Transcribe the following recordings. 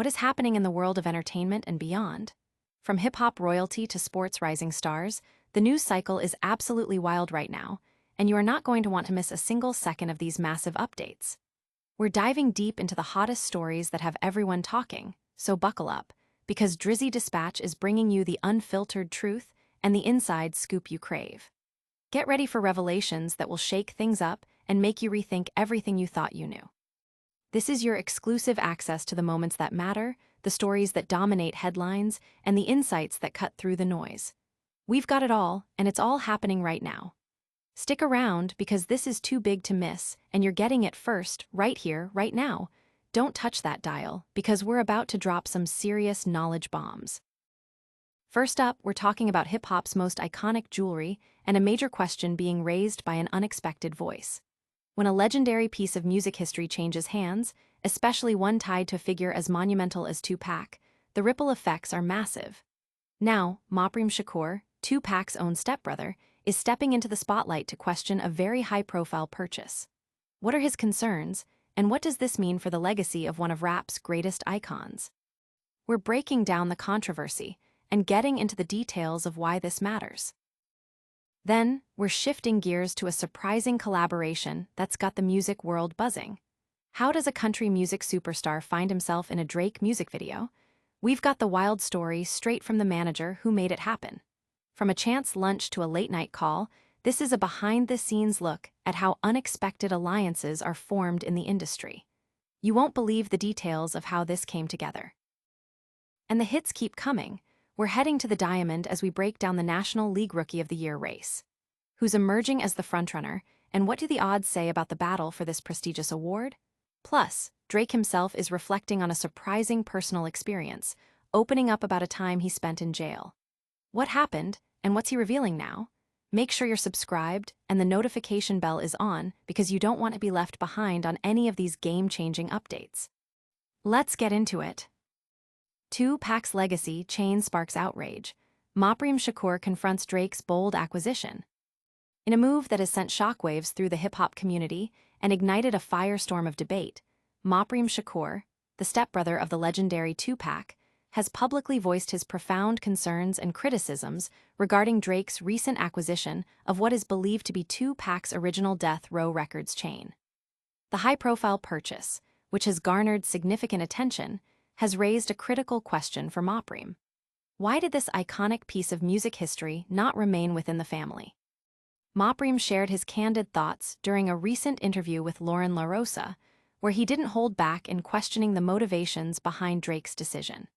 What is happening in the world of entertainment and beyond? From hip-hop royalty to sports rising stars, the news cycle is absolutely wild right now, and you are not going to want to miss a single second of these massive updates. We're diving deep into the hottest stories that have everyone talking, so buckle up, because Drizzy Dispatch is bringing you the unfiltered truth and the inside scoop you crave. Get ready for revelations that will shake things up and make you rethink everything you thought you knew. This is your exclusive access to the moments that matter, the stories that dominate headlines, and the insights that cut through the noise. We've got it all, and it's all happening right now. Stick around because this is too big to miss, and you're getting it first, right here, right now. Don't touch that dial, because we're about to drop some serious knowledge bombs. First up, we're talking about hip-hop's most iconic jewelry and a major question being raised by an unexpected voice. When a legendary piece of music history changes hands, especially one tied to a figure as monumental as Tupac, the ripple effects are massive. Now, Mopreme Shakur, Tupac's own stepbrother, is stepping into the spotlight to question a very high-profile purchase. What are his concerns, and what does this mean for the legacy of one of rap's greatest icons? We're breaking down the controversy and getting into the details of why this matters. Then, we're shifting gears to a surprising collaboration that's got the music world buzzing. How does a country music superstar find himself in a Drake music video? We've got the wild story straight from the manager who made it happen. From a chance lunch to a late-night call, this is a behind-the-scenes look at how unexpected alliances are formed in the industry. You won't believe the details of how this came together. And the hits keep coming. We're heading to the diamond as we break down the National League Rookie of the Year race. Who's emerging as the frontrunner, and what do the odds say about the battle for this prestigious award? Plus, Drake himself is reflecting on a surprising personal experience, opening up about a time he spent in jail. What happened, and what's he revealing now? Make sure you're subscribed and the notification bell is on because you don't want to be left behind on any of these game-changing updates. Let's get into it. Tupac's legacy chain sparks outrage. Mopreme Shakur confronts Drake's bold acquisition. In a move that has sent shockwaves through the hip-hop community and ignited a firestorm of debate, Mopreme Shakur, the stepbrother of the legendary Tupac, has publicly voiced his profound concerns and criticisms regarding Drake's recent acquisition of what is believed to be Tupac's original Death Row Records chain. The high-profile purchase, which has garnered significant attention, has raised a critical question for Mopreme. Why did this iconic piece of music history not remain within the family? Mopreme shared his candid thoughts during a recent interview with Lauren LaRosa, where he didn't hold back in questioning the motivations behind Drake's decision.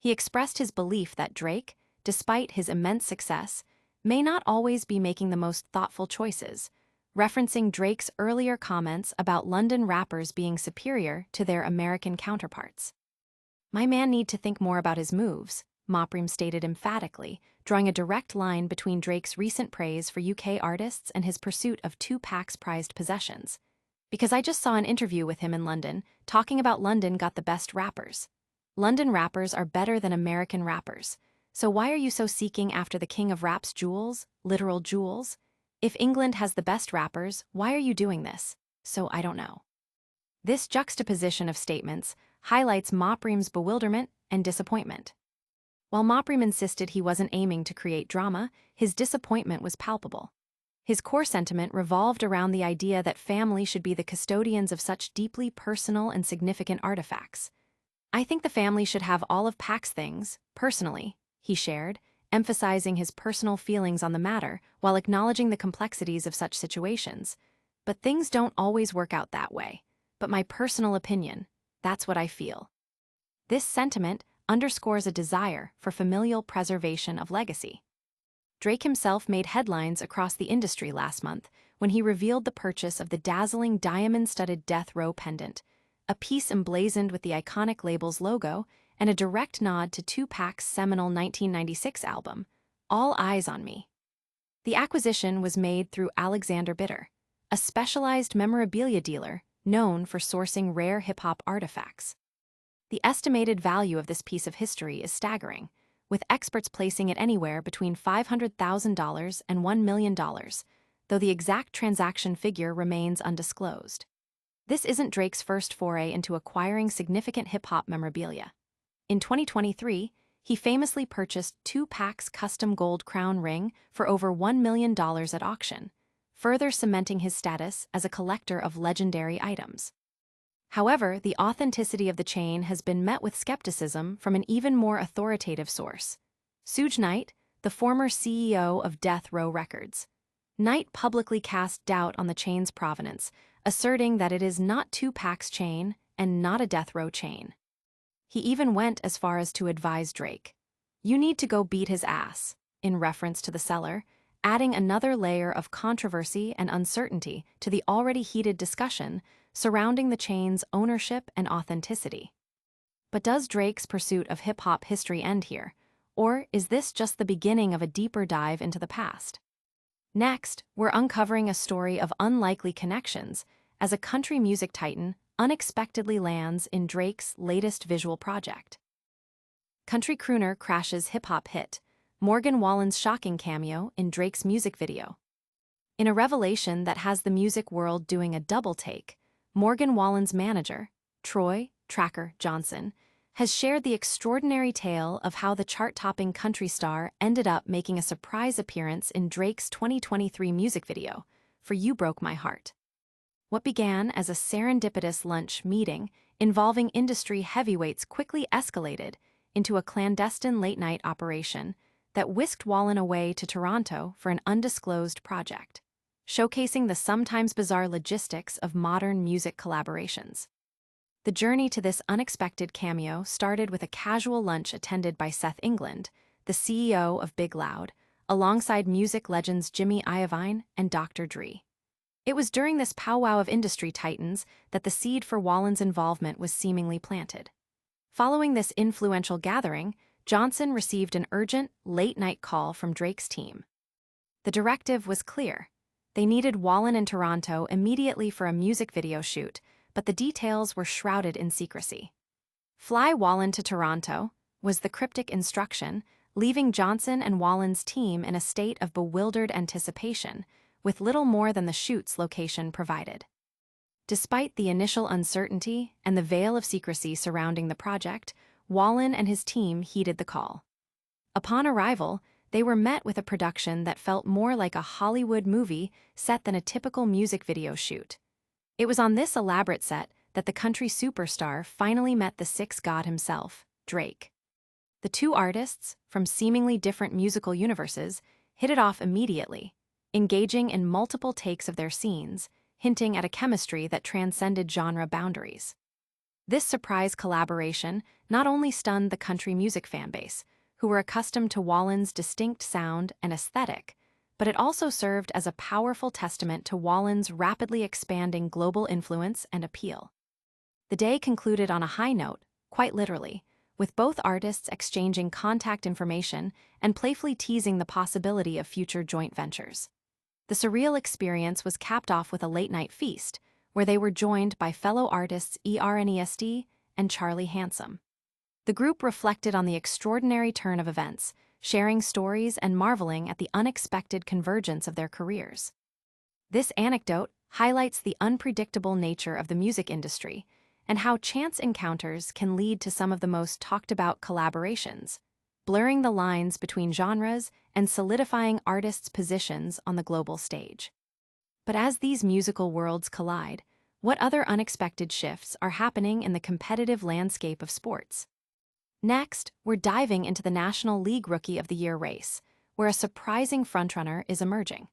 He expressed his belief that Drake, despite his immense success, may not always be making the most thoughtful choices, referencing Drake's earlier comments about London rappers being superior to their American counterparts. "My man need to think more about his moves," Mopreme stated emphatically, drawing a direct line between Drake's recent praise for UK artists and his pursuit of Tupac's prized possessions. "Because I just saw an interview with him in London, talking about London got the best rappers. London rappers are better than American rappers. So why are you so seeking after the king of rap's jewels, literal jewels? If England has the best rappers, why are you doing this? So I don't know." This juxtaposition of statements highlights Mopreme's bewilderment and disappointment. While Mopreme insisted he wasn't aiming to create drama, his disappointment was palpable. His core sentiment revolved around the idea that family should be the custodians of such deeply personal and significant artifacts. "I think the family should have all of Pac's things, personally," he shared, emphasizing his personal feelings on the matter while acknowledging the complexities of such situations. "But things don't always work out that way. But my personal opinion, that's what I feel." This sentiment underscores a desire for familial preservation of legacy. Drake himself made headlines across the industry last month when he revealed the purchase of the dazzling diamond-studded Death Row pendant, a piece emblazoned with the iconic label's logo and a direct nod to Tupac's seminal 1996 album, All Eyes on Me. The acquisition was made through Alexander Bitter, a specialized memorabilia dealer known for sourcing rare hip-hop artifacts. The estimated value of this piece of history is staggering, with experts placing it anywhere between $500,000 and $1 million, though the exact transaction figure remains undisclosed. This isn't Drake's first foray into acquiring significant hip-hop memorabilia. In 2023, he famously purchased Tupac's custom gold crown ring for over $1 million at auction, further cementing his status as a collector of legendary items. However, the authenticity of the chain has been met with skepticism from an even more authoritative source. Suge Knight, the former CEO of Death Row Records. Knight publicly cast doubt on the chain's provenance, asserting that it is not Tupac's chain and not a Death Row chain. He even went as far as to advise Drake, "You need to go beat his ass," in reference to the seller, adding another layer of controversy and uncertainty to the already heated discussion surrounding the chain's ownership and authenticity. But does Drake's pursuit of hip-hop history end here, or is this just the beginning of a deeper dive into the past? Next, we're uncovering a story of unlikely connections as a country music titan unexpectedly lands in Drake's latest visual project. Country crooner crashes hip-hop hit, Morgan Wallen's shocking cameo in Drake's music video. In a revelation that has the music world doing a double take, Morgan Wallen's manager, Troy "Tracker" Johnson, has shared the extraordinary tale of how the chart-topping country star ended up making a surprise appearance in Drake's 2023 music video, For You Broke My Heart. What began as a serendipitous lunch meeting involving industry heavyweights quickly escalated into a clandestine late-night operation that whisked Wallen away to Toronto for an undisclosed project, showcasing the sometimes bizarre logistics of modern music collaborations. The journey to this unexpected cameo started with a casual lunch attended by Seth England, the CEO of Big Loud, alongside music legends Jimmy Iovine and Dr. Dre. It was during this powwow of industry titans that the seed for Wallen's involvement was seemingly planted. Following this influential gathering, Johnson received an urgent, late-night call from Drake's team. The directive was clear. They needed Wallen in Toronto immediately for a music video shoot, but the details were shrouded in secrecy. "Fly Wallen to Toronto," was the cryptic instruction, leaving Johnson and Wallen's team in a state of bewildered anticipation, with little more than the shoot's location provided. Despite the initial uncertainty and the veil of secrecy surrounding the project, Wallen and his team heeded the call. Upon arrival, they were met with a production that felt more like a Hollywood movie set than a typical music video shoot. It was on this elaborate set that the country superstar finally met the Sixth God himself, Drake. The two artists, from seemingly different musical universes, hit it off immediately, engaging in multiple takes of their scenes, hinting at a chemistry that transcended genre boundaries. This surprise collaboration not only stunned the country music fanbase, who were accustomed to Wallen's distinct sound and aesthetic, but it also served as a powerful testament to Wallen's rapidly expanding global influence and appeal. The day concluded on a high note, quite literally, with both artists exchanging contact information and playfully teasing the possibility of future joint ventures. The surreal experience was capped off with a late-night feast, where they were joined by fellow artists ERNESD and Charlie Handsome. The group reflected on the extraordinary turn of events, sharing stories and marveling at the unexpected convergence of their careers. This anecdote highlights the unpredictable nature of the music industry and how chance encounters can lead to some of the most talked-about collaborations, blurring the lines between genres and solidifying artists' positions on the global stage. But as these musical worlds collide, what other unexpected shifts are happening in the competitive landscape of sports? Next, we're diving into the National League Rookie of the Year race, where a surprising frontrunner is emerging.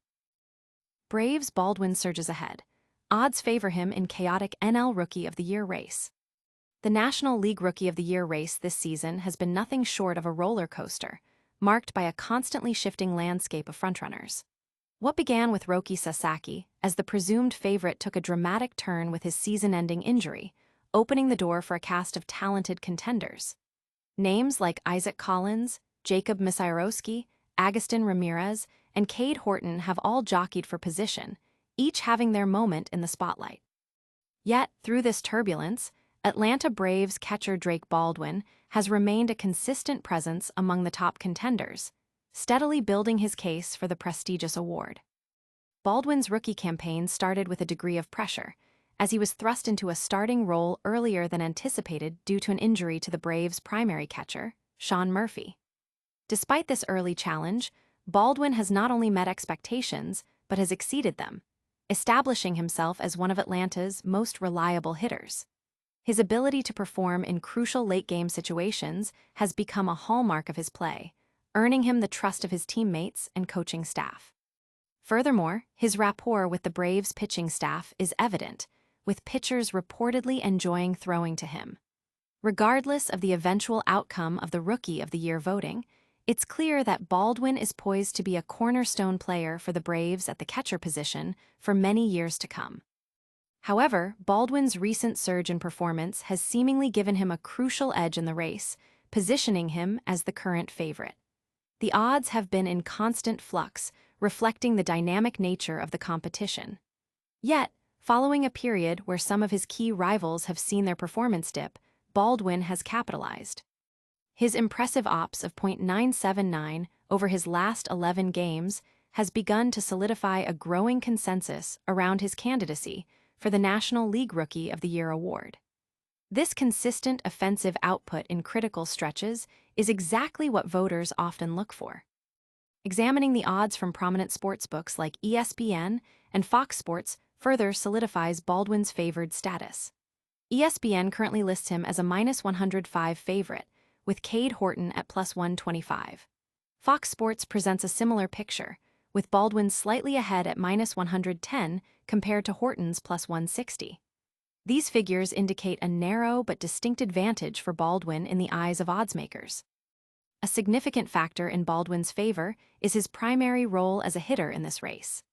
Braves' Baldwin surges ahead. Odds favor him in chaotic NL Rookie of the Year race. The National League Rookie of the Year race this season has been nothing short of a roller coaster, marked by a constantly shifting landscape of frontrunners. What began with Roki Sasaki as the presumed favorite took a dramatic turn with his season-ending injury, opening the door for a cast of talented contenders. Names like Isaac Collins, Jacob Misairoski, Agustin Ramirez, and Cade Horton have all jockeyed for position, each having their moment in the spotlight. Yet, through this turbulence, Atlanta Braves catcher Drake Baldwin has remained a consistent presence among the top contenders, steadily building his case for the prestigious award. Baldwin's rookie campaign started with a degree of pressure, as he was thrust into a starting role earlier than anticipated due to an injury to the Braves' primary catcher, Sean Murphy. Despite this early challenge, Baldwin has not only met expectations, but has exceeded them, establishing himself as one of Atlanta's most reliable hitters. His ability to perform in crucial late-game situations has become a hallmark of his play, earning him the trust of his teammates and coaching staff. Furthermore, his rapport with the Braves' pitching staff is evident, with pitchers reportedly enjoying throwing to him. Regardless of the eventual outcome of the Rookie of the Year voting, it's clear that Baldwin is poised to be a cornerstone player for the Braves at the catcher position for many years to come. However, Baldwin's recent surge in performance has seemingly given him a crucial edge in the race, positioning him as the current favorite. The odds have been in constant flux, reflecting the dynamic nature of the competition. Yet, following a period where some of his key rivals have seen their performance dip, Baldwin has capitalized. His impressive ops of .979 over his last 11 games has begun to solidify a growing consensus around his candidacy for the National League Rookie of the Year award. This consistent offensive output in critical stretches is exactly what voters often look for. Examining the odds from prominent sportsbooks like ESPN and Fox Sports further solidifies Baldwin's favored status. ESPN currently lists him as a -105 favorite, with Cade Horton at +125. Fox Sports presents a similar picture, with Baldwin slightly ahead at -110 compared to Horton's +160. These figures indicate a narrow but distinct advantage for Baldwin in the eyes of oddsmakers. A significant factor in Baldwin's favor is his primary role as a hitter in this race.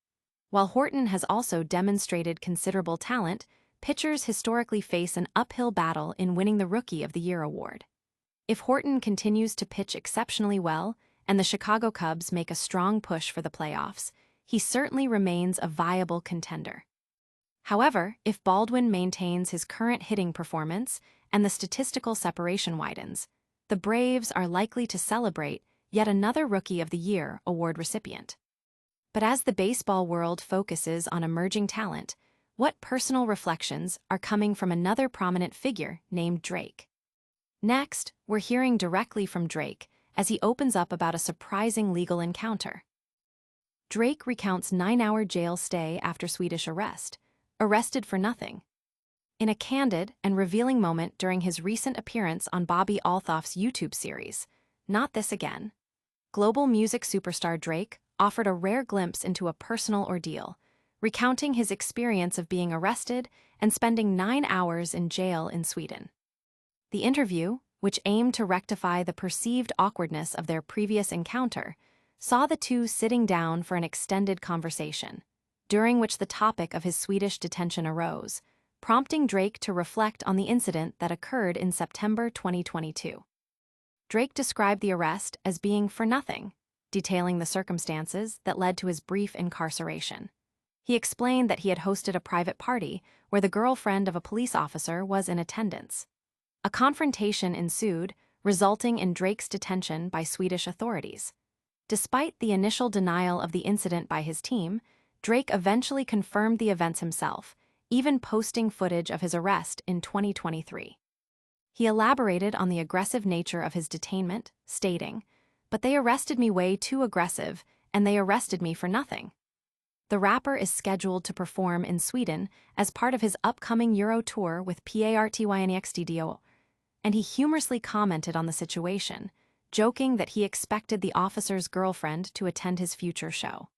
While Horton has also demonstrated considerable talent, pitchers historically face an uphill battle in winning the Rookie of the Year award. If Horton continues to pitch exceptionally well and the Chicago Cubs make a strong push for the playoffs, he certainly remains a viable contender. However, if Baldwin maintains his current hitting performance and the statistical separation widens, the Braves are likely to celebrate yet another Rookie of the Year award recipient. But as the baseball world focuses on emerging talent, what personal reflections are coming from another prominent figure named Drake? Next, we're hearing directly from Drake as he opens up about a surprising legal encounter. Drake recounts 9-hour jail stay after Swedish arrest, arrested for nothing. In a candid and revealing moment during his recent appearance on Bobby Althoff's YouTube series, Not This Again, global music superstar Drake offered a rare glimpse into a personal ordeal, recounting his experience of being arrested and spending 9 hours in jail in Sweden. The interview, which aimed to rectify the perceived awkwardness of their previous encounter, saw the two sitting down for an extended conversation, during which the topic of his Swedish detention arose, prompting Drake to reflect on the incident that occurred in September 2022. Drake described the arrest as being for nothing, detailing the circumstances that led to his brief incarceration. He explained that he had hosted a private party where the girlfriend of a police officer was in attendance. A confrontation ensued, resulting in Drake's detention by Swedish authorities. Despite the initial denial of the incident by his team, Drake eventually confirmed the events himself, even posting footage of his arrest in 2023. He elaborated on the aggressive nature of his detainment, stating, "But they arrested me way too aggressive, and they arrested me for nothing." The rapper is scheduled to perform in Sweden as part of his upcoming Euro tour with Partynextdo, and he humorously commented on the situation, joking that he expected the officer's girlfriend to attend his future show.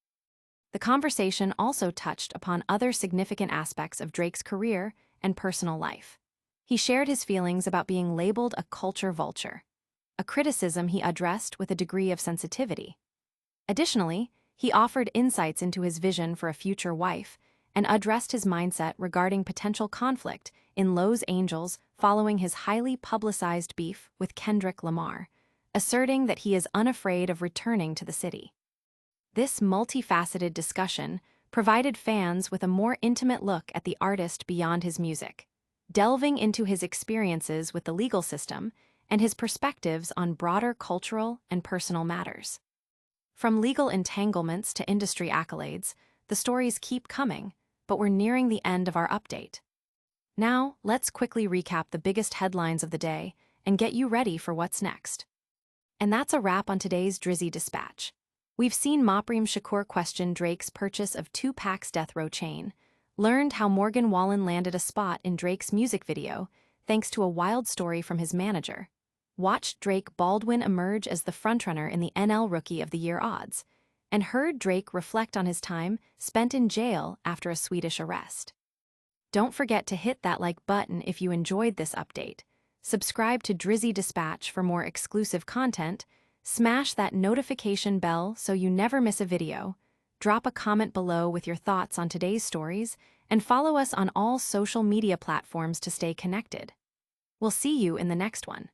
The conversation also touched upon other significant aspects of Drake's career and personal life. He shared his feelings about being labeled a culture vulture, a criticism he addressed with a degree of sensitivity. Additionally, he offered insights into his vision for a future wife and addressed his mindset regarding potential conflict in Los Angeles following his highly publicized beef with Kendrick Lamar, asserting that he is unafraid of returning to the city. This multifaceted discussion provided fans with a more intimate look at the artist beyond his music, delving into his experiences with the legal system and his perspectives on broader cultural and personal matters. From legal entanglements to industry accolades, the stories keep coming, but we're nearing the end of our update. Now, let's quickly recap the biggest headlines of the day and get you ready for what's next. And that's a wrap on today's Drizzy Dispatch. We've seen Mopreme Shakur question Drake's purchase of Tupac's death row chain, learned how Wallen landed a spot in Drake's music video thanks to a wild story from his manager, watched Drake Baldwin emerge as the frontrunner in the NL Rookie of the Year odds, and heard Drake reflect on his time spent in jail after a Swedish arrest. Don't forget to hit that like button if you enjoyed this update. Subscribe to Drizzy Dispatch for more exclusive content, smash that notification bell so you never miss a video, drop a comment below with your thoughts on today's stories, and follow us on all social media platforms to stay connected. We'll see you in the next one.